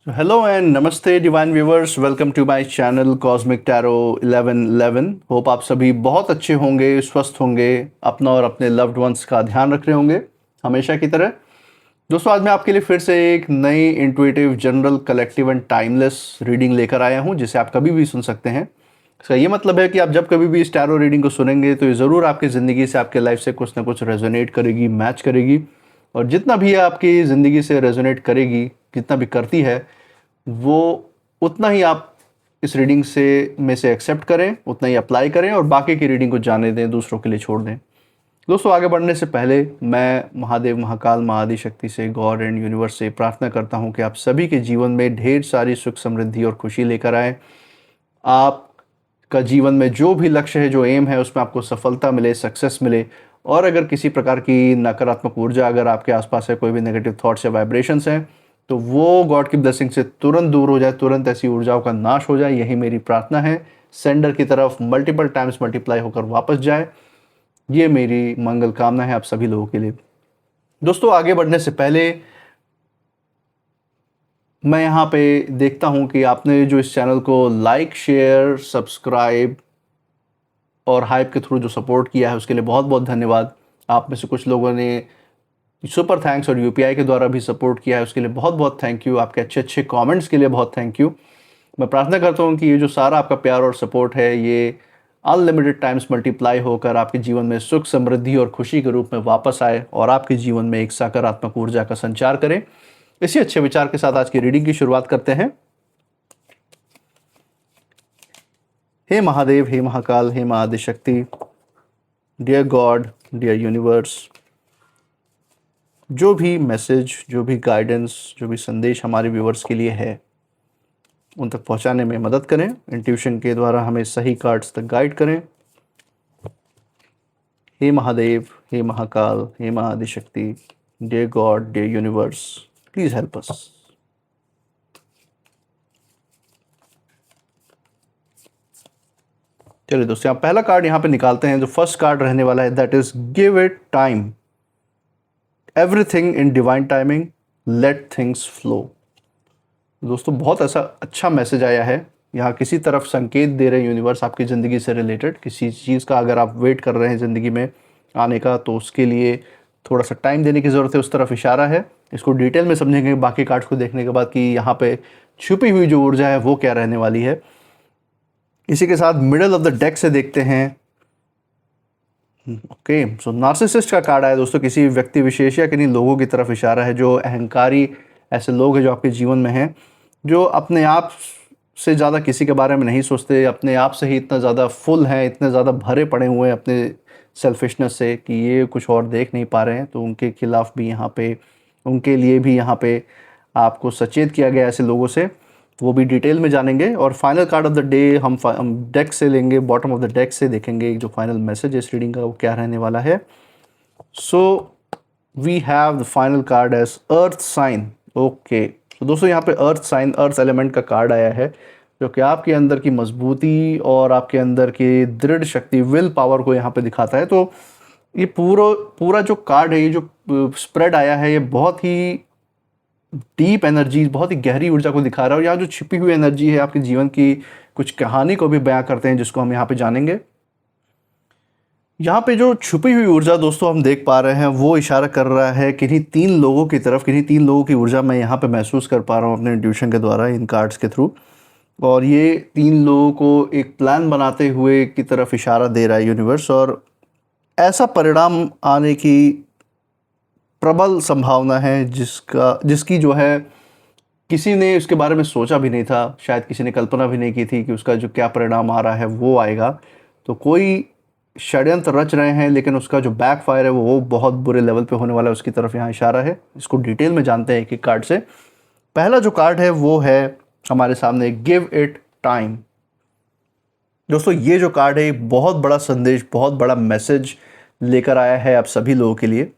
Hello and नमस्ते divine viewers, welcome to my channel cosmic tarot 1111। Hope आप सभी बहुत अच्छे होंगे, स्वस्थ होंगे, अपना और अपने लव्ड वंस का ध्यान रख रहे होंगे हमेशा की तरह। दोस्तों, आज मैं आपके लिए फिर से एक नई intuitive general collective and timeless reading लेकर आया हूं, जिसे आप कभी भी सुन सकते हैं। इसका ये मतलब है कि आप जब कभी भी इस टैरो रीडिंग को सुनेंगे तो ये ज़रूर आपकी ज़िंदगी से, आपके लाइफ से कुछ ना कुछ रेजोनेट करेगी, मैच करेगी। और जितना भी आपकी ज़िंदगी से रेजोनेट करेगी, जितना भी करती है, वो उतना ही आप इस रीडिंग से एक्सेप्ट करें, उतना ही अप्लाई करें और बाकी की रीडिंग को जाने दें, दूसरों के लिए छोड़ दें। दोस्तों, आगे बढ़ने से पहले मैं महादेव, महाकाल, महाआदि शक्ति से, गॉड एंड यूनिवर्स से प्रार्थना करता हूं कि आप सभी के जीवन में ढेर सारी सुख, समृद्धि और खुशी लेकर आए। आपका जीवन में जो भी लक्ष्य है, जो एम है, उसमें आपको सफलता मिले, सक्सेस मिले। और अगर किसी प्रकार की नकारात्मक ऊर्जा अगर आपके आसपास है, कोई भी नेगेटिव थॉट्स या वाइब्रेशंस हैं, तो वो गॉड की ब्लेसिंग से तुरंत दूर हो जाए, तुरंत ऐसी ऊर्जाओं का नाश हो जाए। यही मेरी प्रार्थना है। सेंडर की तरफ मल्टीपल टाइम्स मल्टीप्लाई होकर वापस जाए, ये मेरी मंगल कामना है आप सभी लोगों के लिए। दोस्तों, आगे बढ़ने से पहले मैं यहाँ पे देखता हूँ कि आपने जो इस चैनल को लाइक, शेयर, सब्सक्राइब और हाइप के थ्रू जो सपोर्ट किया है, उसके लिए बहुत बहुत धन्यवाद। आप में से कुछ लोगों ने सुपर थैंक्स और यूपीआई के द्वारा भी सपोर्ट किया है, उसके लिए बहुत बहुत थैंक यू। आपके अच्छे अच्छे कमेंट्स के लिए बहुत थैंक यू। मैं प्रार्थना करता हूँ कि ये जो सारा आपका प्यार और सपोर्ट है, ये अनलिमिटेड टाइम्स मल्टीप्लाई होकर आपके जीवन में सुख, समृद्धि और खुशी के रूप में वापस आए और आपके जीवन में एक सकारात्मक ऊर्जा का संचार करें। इसी अच्छे विचार के साथ आज की रीडिंग की शुरुआत करते हैं। हे महादेव, हे महाकाल, हे Mahaadi Shakti, dear God, dear universe, जो भी मैसेज, जो भी गाइडेंस, जो भी संदेश हमारे व्यूवर्स के लिए है, उन तक पहुंचाने में मदद करें। इंट्यूशन के द्वारा हमें सही कार्ड्स तक गाइड करें। हे महादेव, हे महाकाल, हे Mahaadi Shakti, dear God, dear universe, please help us. चलिए दोस्तों, आप पहला कार्ड यहाँ पे निकालते हैं। जो फर्स्ट कार्ड रहने वाला है, that is give it time, everything in divine timing, let things flow. दोस्तों, बहुत ऐसा अच्छा मैसेज आया है। यहाँ किसी तरफ संकेत दे रहे हैं यूनिवर्स आपकी ज़िंदगी से रिलेटेड किसी चीज़ का। अगर आप वेट कर रहे हैं ज़िंदगी में आने का, तो उसके लिए थोड़ा सा टाइम देने की ज़रूरत है, उस तरफ इशारा है। इसको डिटेल में समझेंगे बाकी कार्ड्स को देखने के बाद कि यहाँ पे छुपी हुई जो ऊर्जा है वो क्या रहने वाली है। इसी के साथ मिडल ऑफ द डेक से देखते हैं। ओके, सो नार्सिसिस्ट का कार्ड आया दोस्तों। किसी व्यक्ति विशेष या किन्हीं लोगों की तरफ इशारा है जो अहंकारी ऐसे लोग हैं जो आपके जीवन में हैं, जो अपने आप से ज़्यादा किसी के बारे में नहीं सोचते, अपने आप से ही इतना ज़्यादा फुल हैं, इतने ज़्यादा भरे पड़े हुए हैं अपने सेल्फिशनेस से कि ये कुछ और देख नहीं पा रहे हैं। तो उनके खिलाफ भी यहाँ पे, उनके लिए भी यहाँ पे आपको सचेत किया गया ऐसे लोगों से। वो भी डिटेल में जानेंगे। और final card of the day हम डेक से लेंगे, बॉटम ऑफ द डेक से देखेंगे जो फाइनल मैसेज इस रीडिंग का वो क्या रहने वाला है। So we have the final card as earth sign. Okay, तो दोस्तों यहाँ पे अर्थ साइन, अर्थ एलिमेंट का कार्ड आया है, जो कि आपके अंदर की मजबूती और आपके अंदर की दृढ़ शक्ति, विल पावर को यहाँ पे दिखाता है। तो ये पूरा जो कार्ड है, ये जो स्प्रेड आया है, ये बहुत ही डीप एनर्जी, बहुत ही गहरी ऊर्जा को दिखा रहा है। और यहाँ जो छिपी हुई एनर्जी है आपके जीवन की कुछ कहानी को भी बयां करते हैं, जिसको हम यहाँ पे जानेंगे। यहाँ पे जो छुपी हुई ऊर्जा दोस्तों हम देख पा रहे हैं, वो इशारा कर रहा है किन्हीं तीन लोगों की तरफ। किन्हीं तीन लोगों की ऊर्जा मैं यहाँ पे महसूस कर पा रहा हूँ अपने इंट्यूशन के द्वारा, इन कार्ड्स के थ्रू। और ये तीन लोगों को एक प्लान बनाते हुए की तरफ इशारा दे रहा है यूनिवर्स। और ऐसा परिणाम आने की प्रबल संभावना है जिसकी जो है किसी ने उसके बारे में सोचा भी नहीं था, शायद किसी ने कल्पना भी नहीं की थी कि उसका जो क्या परिणाम आ रहा है वो आएगा। तो कोई षड्यंत्र रच रहे हैं, लेकिन उसका जो बैकफायर है वो बहुत बुरे लेवल पे होने वाला है, उसकी तरफ यहाँ इशारा है। इसको डिटेल में जानते हैं एक एक कार्ड से। पहला जो कार्ड है वो है हमारे सामने, गिव इट टाइम। दोस्तों, ये जो कार्ड है बहुत बड़ा संदेश, बहुत बड़ा मैसेज लेकर आया है आप सभी लोगों के लिए।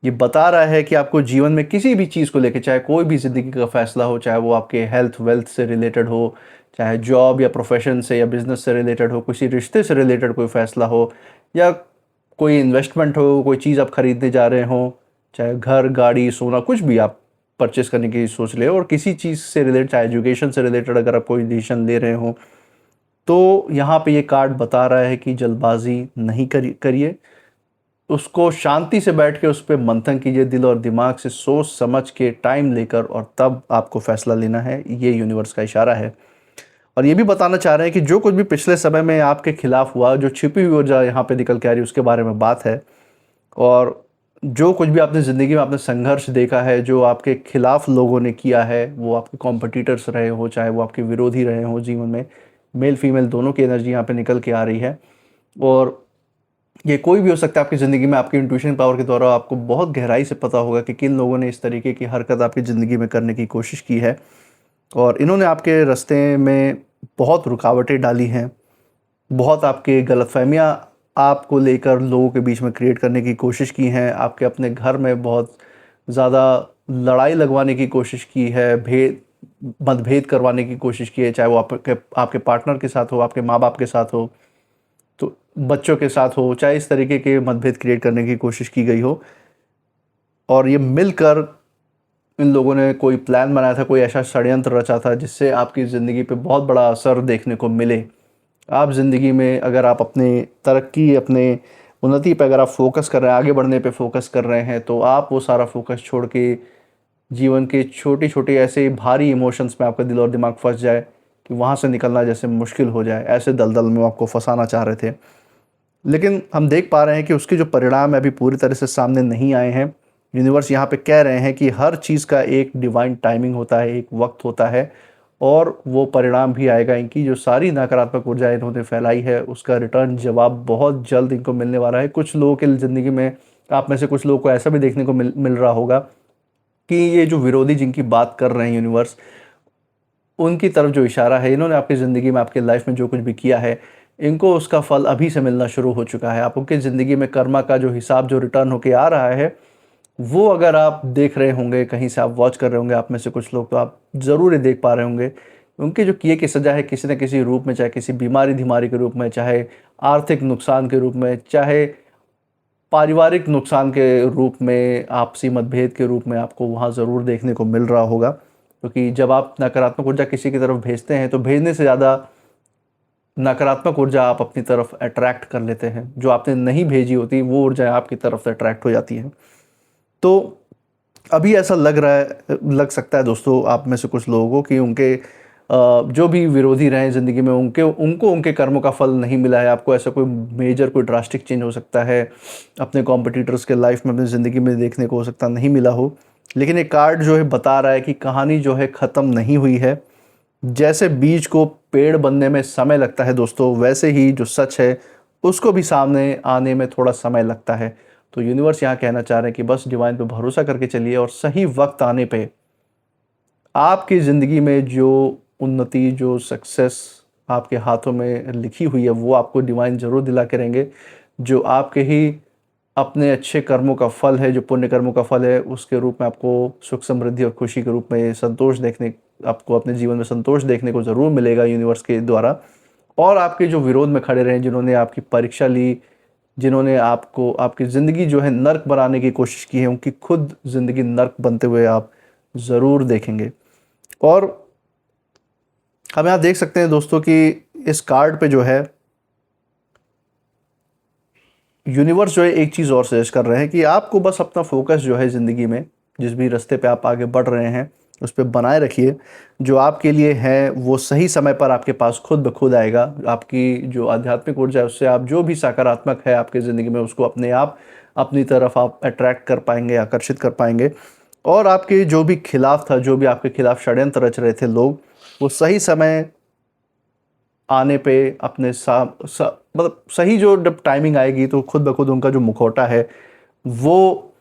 ये बता रहा है कि आपको जीवन में किसी भी चीज़ को लेकर, चाहे कोई भी ज़िंदगी का फैसला हो, चाहे वो आपके हेल्थ वेल्थ से रिलेटेड हो, चाहे जॉब या प्रोफेशन से या बिजनेस से रिलेटेड हो, किसी रिश्ते से रिलेटेड कोई फैसला हो, या कोई इन्वेस्टमेंट हो, कोई चीज़ आप खरीदने जा रहे हो, चाहे घर, गाड़ी, सोना, कुछ भी आप परचेस करने की सोच ले, और किसी चीज़ से रिलेटेड, चाहे एजुकेशन से रिलेटेड अगर आप कोई डिसीजन ले रहे हो, तो यहाँ पे ये कार्ड बता रहा है कि जल्दबाजी नहीं करिए, उसको शांति से बैठ के उस पर मंथन कीजिए, दिल और दिमाग से सोच समझ के टाइम लेकर, और तब आपको फैसला लेना है। ये यूनिवर्स का इशारा है। और ये भी बताना चाह रहे हैं कि जो कुछ भी पिछले समय में आपके खिलाफ हुआ, जो छिपी हुई ऊर्जा यहाँ पे निकल के आ रही है, उसके बारे में बात है। और जो कुछ भी आपने ज़िंदगी में आपने संघर्ष देखा है, जो आपके खिलाफ लोगों ने किया है, वो आपके कॉम्पिटिटर्स रहे हो, चाहे वो आपके विरोधी रहे हो जीवन में, मेल फीमेल दोनों की एनर्जी यहाँ पे निकल के आ रही है। और ये कोई भी हो सकता है आपकी ज़िंदगी में। आपकी इंट्यूशन पावर के द्वारा आपको बहुत गहराई से पता होगा कि किन लोगों ने इस तरीके की हरकत आपकी ज़िंदगी में करने की कोशिश की है, और इन्होंने आपके रास्ते में बहुत रुकावटें डाली हैं, बहुत आपके गलतफहमियाँ आपको लेकर लोगों के बीच में क्रिएट करने की कोशिश की हैं, आपके अपने घर में बहुत ज़्यादा लड़ाई लगवाने की कोशिश की है, मतभेद करवाने की कोशिश की है, चाहे वो आपके पार्टनर के साथ हो, आपके माँ बाप के साथ हो, तो बच्चों के साथ हो, चाहे इस तरीके के मतभेद क्रिएट करने की कोशिश की गई हो। और ये मिलकर इन लोगों ने कोई प्लान बनाया था, कोई ऐसा षड्यंत्र रचा था जिससे आपकी ज़िंदगी पे बहुत बड़ा असर देखने को मिले। आप ज़िंदगी में अगर आप अपने तरक्की, अपने उन्नति पे अगर आप फोकस कर रहे हैं, आगे बढ़ने पे फोकस कर रहे हैं, तो आप वो सारा फोकस छोड़ के जीवन के छोटे छोटे ऐसे भारी इमोशंस में आपका दिल और दिमाग फंस जाए कि वहाँ से निकलना जैसे मुश्किल हो जाए, ऐसे दलदल में वो आपको फंसाना चाह रहे थे। लेकिन हम देख पा रहे हैं कि उसके जो परिणाम अभी पूरी तरह से सामने नहीं आए हैं। यूनिवर्स यहाँ पे कह रहे हैं कि हर चीज़ का एक डिवाइन टाइमिंग होता है, एक वक्त होता है, और वो परिणाम भी आएगा। इनकी जो सारी नकारात्मक ऊर्जा इन्होंने फैलाई है, उसका रिटर्न जवाब बहुत जल्द इनको मिलने वाला है। कुछ लोगों की ज़िंदगी में, आप में से कुछ लोगों को ऐसा भी देखने को मिल रहा होगा कि ये जो विरोधी जिनकी बात कर रहे हैं यूनिवर्स, उनकी तरफ जो इशारा है, इन्होंने आपकी ज़िंदगी में, आपकी लाइफ में जो कुछ भी किया है, इनको उसका फल अभी से मिलना शुरू हो चुका है। आपकी ज़िंदगी में कर्मा का जो हिसाब जो रिटर्न होके आ रहा है, वो अगर आप देख रहे होंगे, कहीं से आप वॉच कर रहे होंगे, आप में से कुछ लोग, तो आप ज़रूर ये देख पा रहे होंगे उनके जो किए की सज़ा है किसी न किसी रूप में, चाहे किसी बीमारी के रूप में, चाहे आर्थिक नुकसान के रूप में, चाहे पारिवारिक नुकसान के रूप में, आपसी मतभेद के रूप में, आपको वहाँ ज़रूर देखने को मिल रहा होगा। क्योंकि जब आप नकारात्मक ऊर्जा किसी की तरफ भेजते हैं, तो भेजने से ज़्यादा नकारात्मक ऊर्जा आप अपनी तरफ अट्रैक्ट कर लेते हैं। जो आपने नहीं भेजी होती, वो ऊर्जा आपकी तरफ से अट्रैक्ट हो जाती है। तो अभी ऐसा लग सकता है दोस्तों, आप में से कुछ लोगों को, कि उनके जो भी विरोधी रहे ज़िंदगी में, उनको उनके कर्मों का फल नहीं मिला है। आपको ऐसा कोई मेजर, कोई ड्रास्टिक चेंज हो सकता है अपने कॉम्पिटिटर्स के लाइफ में, अपनी ज़िंदगी में देखने को हो सकता नहीं मिला हो। लेकिन ये कार्ड जो है बता रहा है कि कहानी जो है ख़त्म नहीं हुई है। जैसे बीज को पेड़ बनने में समय लगता है दोस्तों, वैसे ही जो सच है उसको भी सामने आने में थोड़ा समय लगता है। तो यूनिवर्स यहाँ कहना चाह रहे हैं कि बस डिवाइन पे भरोसा करके चलिए, और सही वक्त आने पे आपकी ज़िंदगी में जो उन्नति, जो सक्सेस आपके हाथों में लिखी हुई है, वो आपको डिवाइन ज़रूर दिला के रहेंगे। जो आपके ही अपने अच्छे कर्मों का फल है, जो पुण्य कर्मों का फल है, उसके रूप में आपको सुख समृद्धि और खुशी के रूप में आपको अपने जीवन में संतोष देखने को ज़रूर मिलेगा यूनिवर्स के द्वारा। और आपके जो विरोध में खड़े रहे, जिन्होंने आपकी परीक्षा ली, जिन्होंने आपको आपकी ज़िंदगी जो है नर्क बनाने की कोशिश की है, उनकी खुद ज़िंदगी नर्क बनते हुए आप ज़रूर देखेंगे। और हम यहाँ देख सकते हैं दोस्तों कि इस कार्ड पे जो है यूनिवर्स जो है एक चीज़ और सजेस्ट कर रहे हैं कि आपको बस अपना फोकस जो है ज़िंदगी में, जिस भी रास्ते पे आप आगे बढ़ रहे हैं, उस पर बनाए रखिए। जो आपके लिए है वो सही समय पर आपके पास खुद ब खुद आएगा। आपकी जो आध्यात्मिक ऊर्जा है, उससे आप जो भी सकारात्मक है आपकी ज़िंदगी में, उसको अपने आप अपनी तरफ आप अट्रैक्ट कर पाएंगे, आकर्षित कर पाएंगे। और आपके जो भी खिलाफ था, जो भी आपके खिलाफ षड्यंत्र रच रहे थे लोग, वो सही समय आने पे अपने मतलब सही जो जब टाइमिंग आएगी, तो खुद ब खुद उनका जो मुखौटा है वो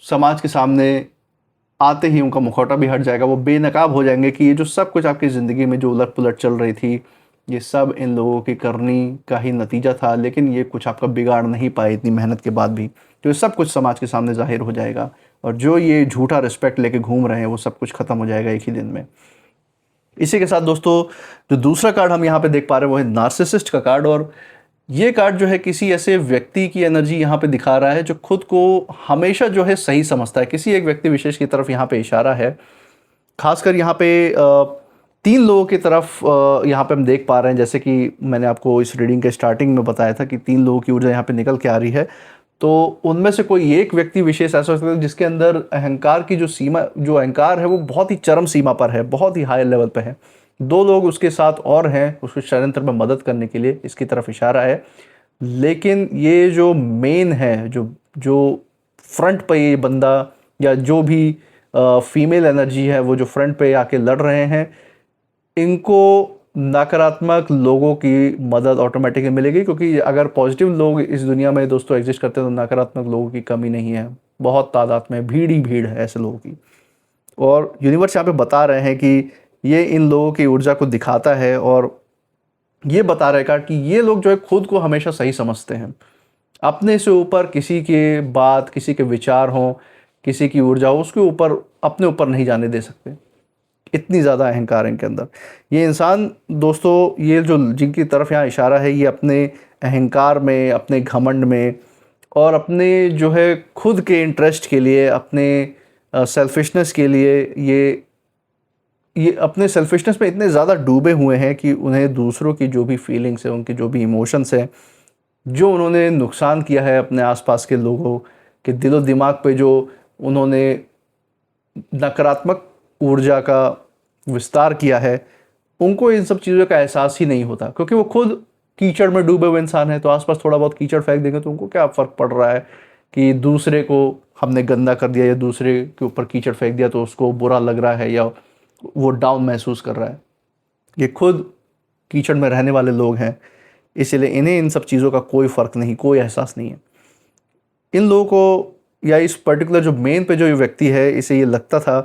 समाज के सामने आते ही उनका मुखौटा भी हट जाएगा। वो बेनकाब हो जाएंगे कि ये जो सब कुछ आपकी ज़िंदगी में जो उलट पुलट चल रही थी, ये सब इन लोगों की करनी का ही नतीजा था, लेकिन ये कुछ आपका बिगाड़ नहीं पाए इतनी मेहनत के बाद भी। तो ये सब कुछ समाज के सामने जाहिर हो जाएगा, और जो ये झूठा रिस्पेक्ट लेके घूम रहे हैं, वो सब कुछ ख़त्म हो जाएगा एक ही दिन में। इसी के साथ दोस्तों, जो दूसरा कार्ड हम यहाँ पे देख पा रहे हैं वो है नार्सिसिस्ट का कार्ड। और ये कार्ड जो है किसी ऐसे व्यक्ति की एनर्जी यहाँ पे दिखा रहा है जो खुद को हमेशा जो है सही समझता है। किसी एक व्यक्ति विशेष की तरफ यहाँ पे इशारा है। खासकर यहाँ पे तीन लोगों की तरफ यहाँ पे हम देख पा रहे हैं, जैसे कि मैंने आपको इस रीडिंग के स्टार्टिंग में बताया था कि तीन लोगों की ऊर्जा यहाँ पे निकल के आ रही है। तो उनमें से कोई एक व्यक्ति विशेष ऐसा हो सकता है जिसके अंदर अहंकार की जो अहंकार है वो बहुत ही चरम सीमा पर है, बहुत ही हाई लेवल पे है। दो लोग उसके साथ और हैं उसको षड्यंत्र में मदद करने के लिए, इसकी तरफ इशारा है। लेकिन ये जो मेन है, जो जो फ्रंट पे ये बंदा या जो भी फीमेल एनर्जी है वो जो फ्रंट पे आके लड़ रहे हैं, इनको नकारात्मक लोगों की मदद ऑटोमेटिकली मिलेगी, क्योंकि अगर पॉजिटिव लोग इस दुनिया में दोस्तों एग्जिस्ट करते हैं तो नकारात्मक लोगों की कमी नहीं है। बहुत तादाद में भीड़ ही भीड़ है ऐसे लोगों की। और यूनिवर्स यहाँ पे बता रहे हैं कि ये इन लोगों की ऊर्जा को दिखाता है और ये बता रहा है कार्ड कि ये लोग जो है खुद को हमेशा सही समझते हैं। अपने से ऊपर किसी के बात, किसी के विचार हों, किसी की ऊर्जा हो, उसके ऊपर अपने ऊपर नहीं जाने दे सकते। इतनी ज़्यादा अहंकार है इनके अंदर। ये इंसान दोस्तों, ये जो जिनकी तरफ यहाँ इशारा है, ये अपने अहंकार में, अपने घमंड में और अपने जो है खुद के इंटरेस्ट के लिए, अपने सेल्फिशनेस के लिए, ये अपने सेल्फिशनेस में इतने ज़्यादा डूबे हुए हैं कि उन्हें दूसरों की जो भी फीलिंग्स है, उनके जो भी इमोशंस हैं, जो उन्होंने नुकसान किया है अपने आसपास के लोगों के दिलो दिमाग पे, जो उन्होंने नकारात्मक ऊर्जा का विस्तार किया है, उनको इन सब चीज़ों का एहसास ही नहीं होता, क्योंकि वो खुद कीचड़ में डूबे हुए इंसान है। तो आसपास थोड़ा बहुत कीचड़ फेंक देंगे तो उनको क्या फ़र्क पड़ रहा है कि दूसरे को हमने गंदा कर दिया या दूसरे के ऊपर कीचड़ फेंक दिया तो उसको बुरा लग रहा है या वो डाउन महसूस कर रहा है। ये खुद कीचड़ में रहने वाले लोग हैं, इसीलिए इन्हें इन सब चीज़ों का कोई फ़र्क नहीं, कोई एहसास नहीं है। इन लोगों को या इस पर्टिकुलर जो मेन पे जो ये व्यक्ति है, इसे ये लगता था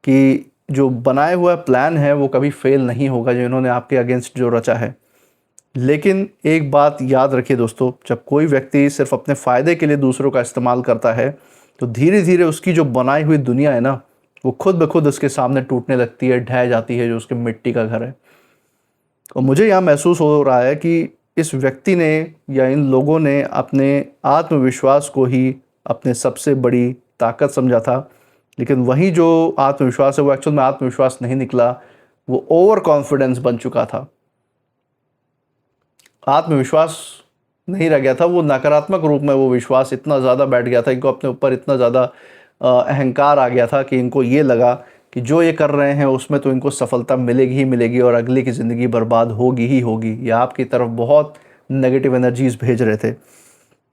कि जो बनाया हुआ प्लान है वो कभी फेल नहीं होगा, जो इन्होंने आपके अगेंस्ट जो रचा है। लेकिन एक बात याद रखिए दोस्तों, जब कोई व्यक्ति सिर्फ अपने फ़ायदे के लिए दूसरों का इस्तेमाल करता है तो धीरे धीरे उसकी जो बनाई हुई दुनिया है ना, वो खुद ब खुद उसके सामने टूटने लगती है, ढह जाती है, जो उसके मिट्टी का घर है। और मुझे यहाँ महसूस हो रहा है कि इस व्यक्ति ने या इन लोगों ने अपने आत्मविश्वास को ही अपने सबसे बड़ी ताकत समझा था, लेकिन वही जो आत्मविश्वास है वो एक्चुअल में आत्मविश्वास नहीं निकला, वो ओवर कॉन्फिडेंस बन चुका था। आत्मविश्वास नहीं रह गया था, वो नकारात्मक रूप में वो विश्वास इतना ज़्यादा बैठ गया था, इनको अपने ऊपर इतना ज़्यादा अहंकार आ गया था कि इनको ये लगा कि जो ये कर रहे हैं उसमें तो इनको सफलता मिलेगी ही मिलेगी और अगले की ज़िंदगी बर्बाद होगी ही होगी। या आपकी तरफ बहुत नेगेटिव एनर्जीज भेज रहे थे।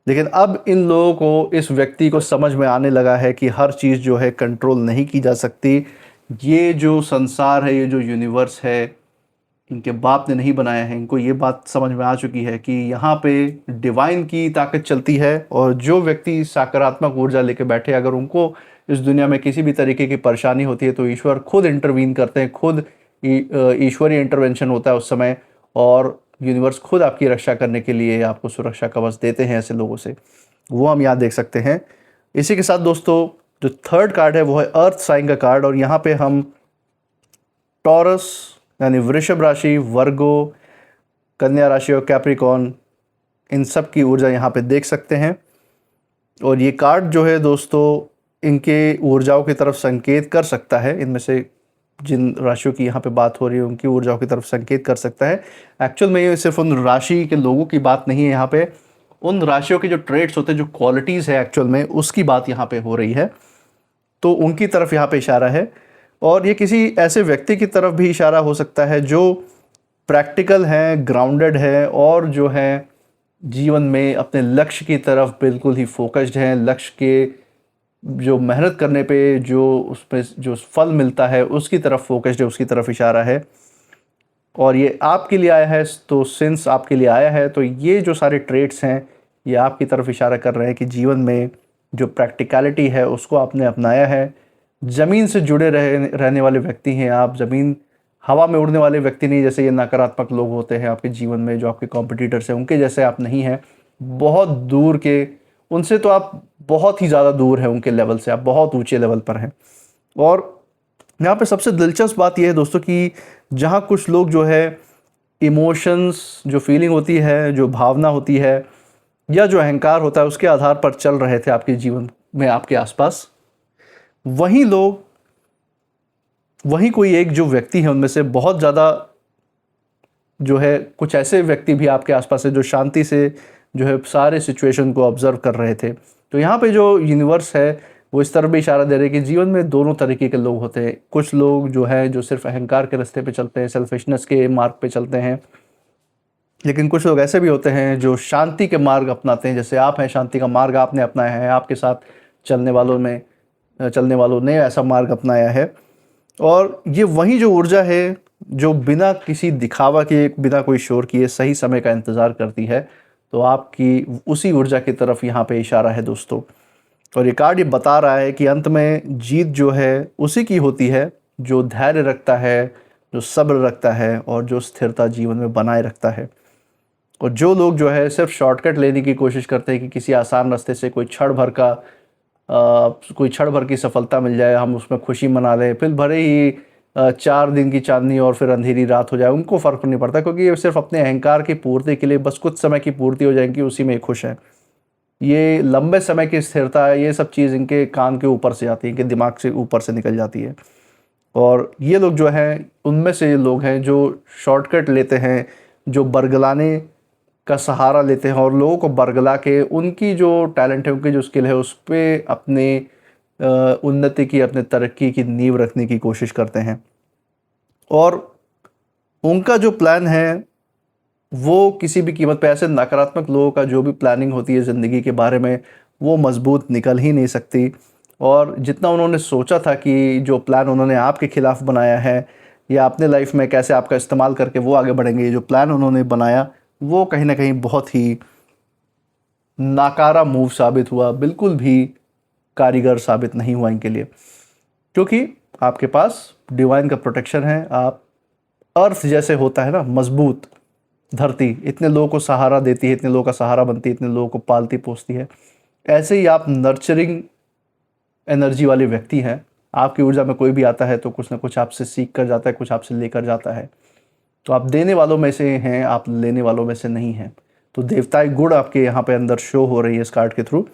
लेकिन अब इन लोगों को, इस व्यक्ति को समझ में आने लगा है कि हर चीज़ जो है कंट्रोल नहीं की जा सकती। ये जो संसार है, ये जो यूनिवर्स है, इनके बाप ने नहीं बनाया है। इनको ये बात समझ में आ चुकी है कि यहाँ पे डिवाइन की ताकत चलती है और जो व्यक्ति सकारात्मक ऊर्जा लेके बैठे, अगर उनको इस दुनिया में किसी भी तरीके की परेशानी होती है तो ईश्वर खुद इंटरवीन करते हैं, खुद ईश्वरीय इंटरवेंशन होता है उस समय, और यूनिवर्स खुद आपकी रक्षा करने के लिए आपको सुरक्षा कवच देते हैं ऐसे लोगों से। वो हम यहाँ देख सकते हैं। इसी के साथ दोस्तों, जो थर्ड कार्ड है वो है अर्थ साइन का कार्ड, और यहाँ पे हम टॉरस यानी वृषभ राशि, वर्गो, कन्या राशि और कैप्रिकॉन, इन सब की ऊर्जा यहाँ पे देख सकते हैं। और ये कार्ड जो है दोस्तों, इनके ऊर्जाओं की तरफ संकेत कर सकता है। इनमें से जिन राशियों की यहाँ पे बात हो रही है उनकी ऊर्जाओं की तरफ संकेत कर सकता है। एक्चुअल में ये सिर्फ उन राशि के लोगों की बात नहीं है, यहाँ पे उन राशियों के जो ट्रेड्स होते हैं, जो क्वालिटीज़ है एक्चुअल में, उसकी बात यहाँ पे हो रही है। तो उनकी तरफ यहाँ पे इशारा है। और ये किसी ऐसे व्यक्ति की तरफ भी इशारा हो सकता है जो प्रैक्टिकल है, ग्राउंडेड है और जो है जीवन में अपने लक्ष्य की तरफ बिल्कुल ही फोकस्ड है। लक्ष्य के जो मेहनत करने पे जो उसमें जो फल मिलता है उसकी तरफ फोकस्ड है, उसकी तरफ इशारा है। और ये आपके लिए आया है, तो सिंस आपके लिए आया है तो ये जो सारे ट्रेड्स हैं ये आपकी तरफ इशारा कर रहे हैं कि जीवन में जो प्रैक्टिकलिटी है उसको आपने अपनाया है। ज़मीन से जुड़े रहने वाले व्यक्ति हैं आप, ज़मीन हवा में उड़ने वाले व्यक्ति नहीं, जैसे ये नकारात्मक लोग होते हैं आपके जीवन में, जो आपके कॉम्पिटिटर्स हैं, उनके जैसे आप नहीं हैं। बहुत दूर के, उनसे तो आप बहुत ही ज़्यादा दूर हैं, उनके लेवल से आप बहुत ऊंचे लेवल पर हैं। और यहाँ पे सबसे दिलचस्प बात यह है दोस्तों कि जहाँ कुछ लोग जो है इमोशंस, जो फीलिंग होती है, जो भावना होती है, या जो अहंकार होता है, उसके आधार पर चल रहे थे आपके जीवन में, आपके आसपास, वही लोग, वही कोई एक जो व्यक्ति है उनमें से बहुत ज़्यादा जो है, कुछ ऐसे व्यक्ति भी आपके आसपास है जो शांति से जो है सारे सिचुएशन को ऑब्जर्व कर रहे थे। तो यहाँ पे जो यूनिवर्स है वो इस तरफ भी इशारा दे रहे हैं कि जीवन में दोनों तरीके के लोग होते हैं। कुछ लोग जो है जो सिर्फ अहंकार के रास्ते पे चलते हैं, सेल्फिशनेस के मार्ग पे चलते हैं, लेकिन कुछ लोग ऐसे भी होते हैं जो शांति के मार्ग अपनाते हैं। जैसे आप हैं, शांति का मार्ग आपने अपनाया है, आपके साथ चलने वालों ने ऐसा मार्ग अपनाया है। और ये वही जो ऊर्जा है जो बिना किसी दिखावा के, बिना कोई शोर किए सही समय का इंतज़ार करती है। तो आपकी उसी ऊर्जा की तरफ यहाँ पे इशारा है दोस्तों। और ये कार्ड ये बता रहा है कि अंत में जीत जो है उसी की होती है जो धैर्य रखता है, जो सब्र रखता है और जो स्थिरता जीवन में बनाए रखता है। और जो लोग जो है सिर्फ शॉर्टकट लेने की कोशिश करते हैं कि किसी आसान रास्ते से कोई क्षण भर की सफलता मिल जाए, हम उसमें खुशी मना लें, फिर भले ही 4 दिन की चांदनी और फिर अंधेरी रात हो जाए, उनको फ़र्क नहीं पड़ता, क्योंकि ये सिर्फ अपने अहंकार की पूर्ति के लिए बस कुछ समय की पूर्ति हो जाएगी, उसी में खुश हैं। ये लंबे समय की स्थिरता है, ये सब चीज़ इनके कान के ऊपर से आती है, इनके दिमाग से ऊपर से निकल जाती है। और ये लोग जो हैं उनमें से ये लोग हैं जो शॉर्टकट लेते हैं, जो बरगलाने का सहारा लेते हैं और लोगों को बरगला के उनकी जो टैलेंट है, उनकी जो स्किल है, उस पे अपने उन्नति की, अपने तरक्की की नींव रखने की कोशिश करते हैं। और उनका जो प्लान है वो किसी भी कीमत पे, ऐसे नकारात्मक लोगों का जो भी प्लानिंग होती है ज़िंदगी के बारे में, वो मजबूत निकल ही नहीं सकती। और जितना उन्होंने सोचा था कि जो प्लान उन्होंने आपके खिलाफ बनाया है या अपने लाइफ में कैसे आपका इस्तेमाल करके वो आगे बढ़ेंगे, ये जो प्लान उन्होंने बनाया वो कहीं ना कहीं बहुत ही नाकारा मूव साबित हुआ, बिल्कुल भी कारीगर साबित नहीं हुआ इनके लिए। क्योंकि आपके पास डिवाइन का प्रोटेक्शन है, आप अर्थ जैसे होता है ना मजबूत धरती, इतने लोगों को सहारा देती है, इतने लोगों का सहारा बनती है, इतने लोगों को पालती पोसती है, ऐसे ही आप नर्चरिंग एनर्जी वाले व्यक्ति हैं। आपकी ऊर्जा में कोई भी आता है तो कुछ ना कुछ आपसे सीख कर जाता है, कुछ आपसे लेकर जाता है। तो आप देने वालों में से हैं, आप लेने वालों में से नहीं हैं। तो देवताई गुण आपके यहाँ पे अंदर शो हो रही है इस कार्ड के थ्रू,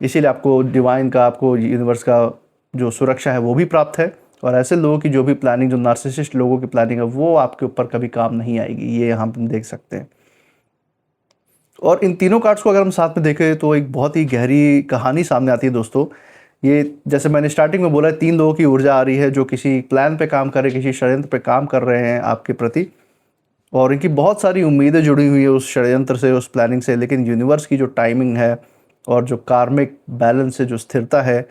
इसीलिए आपको डिवाइन का, आपको यूनिवर्स का जो सुरक्षा है वो भी प्राप्त है। और ऐसे लोगों की जो भी प्लानिंग, जो नार्सिसिस्ट लोगों की प्लानिंग है, वो आपके ऊपर कभी काम नहीं आएगी, ये यहाँ हम देख सकते हैं। और इन तीनों कार्ड्स को अगर हम साथ में देखें तो एक बहुत ही गहरी कहानी सामने आती है दोस्तों। ये जैसे मैंने स्टार्टिंग में बोला, 3 लोगों की ऊर्जा आ रही है जो किसी प्लान पे काम कर रहे हैं, किसी षड्यंत्र पे काम कर रहे हैं आपके प्रति, और इनकी बहुत सारी उम्मीदें जुड़ी हुई है उस षड्यंत्र से, उस प्लानिंग से। लेकिन यूनिवर्स की जो टाइमिंग है और जो कार्मिक बैलेंस है, जो स्थिरता है,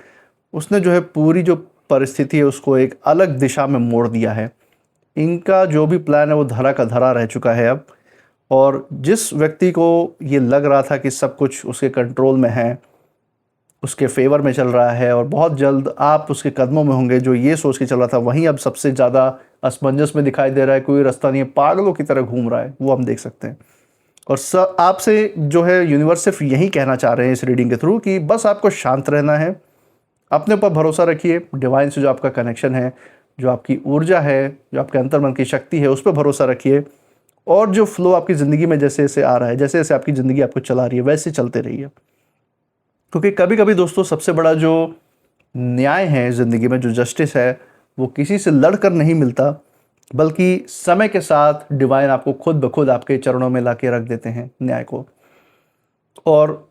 उसने जो है पूरी जो परिस्थिति है उसको एक अलग दिशा में मोड़ दिया है। इनका जो भी प्लान है वो धरा का धरा रह चुका है अब। और जिस व्यक्ति को ये लग रहा था कि सब कुछ उसके कंट्रोल में है, उसके फेवर में चल रहा है और बहुत जल्द आप उसके कदमों में होंगे, जो ये सोच के चल रहा था, वहीं अब सबसे ज़्यादा असमंजस में दिखाई दे रहा है, कोई रास्ता नहीं है, पागलों की तरह घूम रहा है, वो हम देख सकते हैं। और आपसे जो है यूनिवर्स सिर्फ यही कहना चाह रहे हैं इस रीडिंग के थ्रू कि बस आपको शांत रहना है, अपने ऊपर भरोसा रखिए, डिवाइन से जो आपका कनेक्शन है, जो आपकी ऊर्जा है, जो आपके अंतर्मन की शक्ति है, उस पर भरोसा रखिए। और जो फ्लो आपकी ज़िंदगी में जैसे जैसे आ रहा है, जैसे जैसे आपकी ज़िंदगी आपको चला रही है, वैसे चलते रहिए। क्योंकि कभी कभी दोस्तों सबसे बड़ा जो न्याय है ज़िंदगी में, जो जस्टिस है, वो किसी से लड़ कर नहीं मिलता, बल्कि समय के साथ डिवाइन आपको खुद ब खुद आपके चरणों में ला के रख देते हैं न्याय को। और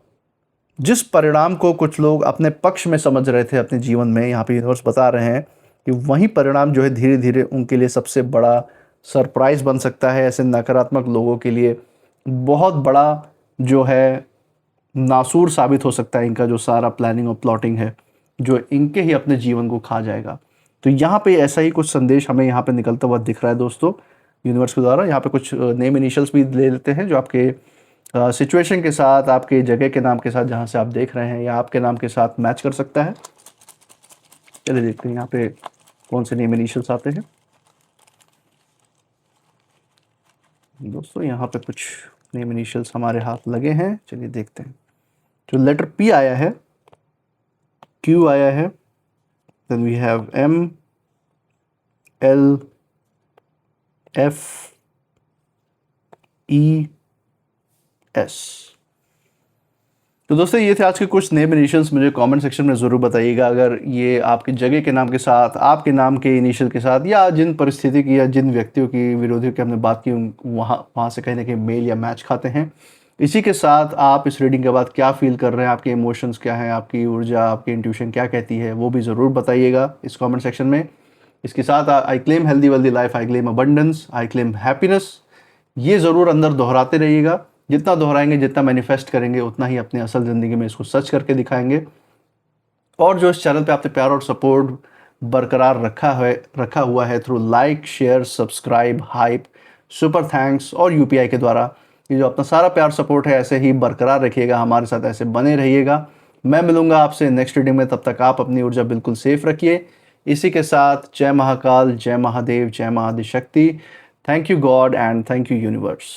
जिस परिणाम को कुछ लोग अपने पक्ष में समझ रहे थे अपने जीवन में, यहाँ पे यूनिवर्स बता रहे हैं कि वही परिणाम जो है धीरे धीरे उनके लिए सबसे बड़ा सरप्राइज़ बन सकता है। ऐसे नकारात्मक लोगों के लिए बहुत बड़ा जो है नासूर साबित हो सकता है इनका जो सारा प्लानिंग और प्लॉटिंग है, जो इनके ही अपने जीवन को खा जाएगा। तो यहाँ पे ऐसा ही कुछ संदेश हमें यहाँ पे निकलता हुआ दिख रहा है दोस्तों यूनिवर्स के द्वारा। यहाँ पे कुछ नेम इनिशियल्स भी ले लेते हैं जो आपके सिचुएशन के साथ, आपके जगह के नाम के साथ, जहाँ से आप देख रहे हैं, या आपके नाम के साथ मैच कर सकता है। चलिए देखते हैं यहाँ पे कौन से नेम इनिशियल्स आते हैं दोस्तों। यहाँ पे कुछ नेम इनिशियल्स हमारे हाथ लगे हैं, चलिए देखते हैं। जो लेटर पी आया है, क्यू आया है, then we have M, L, F, तो दोस्तों ये थे आज के कुछ नेम इनिशियल्स। मुझे कमेंट सेक्शन में ज़रूर बताइएगा अगर ये आपकी जगह के नाम के साथ, आपके नाम के इनिशियल के साथ, या जिन परिस्थिति की या जिन व्यक्तियों की, विरोधियों की हमने बात की, वहाँ से कहीं ना कहीं मेल या मैच खाते हैं। इसी के साथ आप इस रीडिंग के बाद क्या फील कर रहे हैं, आपके इमोशंस क्या हैं, आपकी ऊर्जा, आपकी इंट्यूशन क्या कहती है, वो भी ज़रूर बताइएगा इस कमेंट सेक्शन में। इसके साथ I claim healthy wealthy life, I claim abundance, I claim happiness, ये ज़रूर अंदर दोहराते रहिएगा। जितना दोहराएंगे, जितना मैनिफेस्ट करेंगे, उतना ही अपनी असल ज़िंदगी में इसको सच करके दिखाएंगे। और जो इस चैनल पे आपने प्यार और सपोर्ट बरकरार रखा हुआ है through like, share, subscribe, hype, super thanks और यूपीआई के द्वारा, ये जो अपना सारा प्यार सपोर्ट है ऐसे ही बरकरार रखिएगा, हमारे साथ ऐसे बने रहिएगा। मैं मिलूंगा आपसे नेक्स्ट रीडिंग में, तब तक आप अपनी ऊर्जा बिल्कुल सेफ रखिए। इसी के साथ जय महाकाल, जय महादेव, जय Mahadishakti. Thank you God and thank you universe.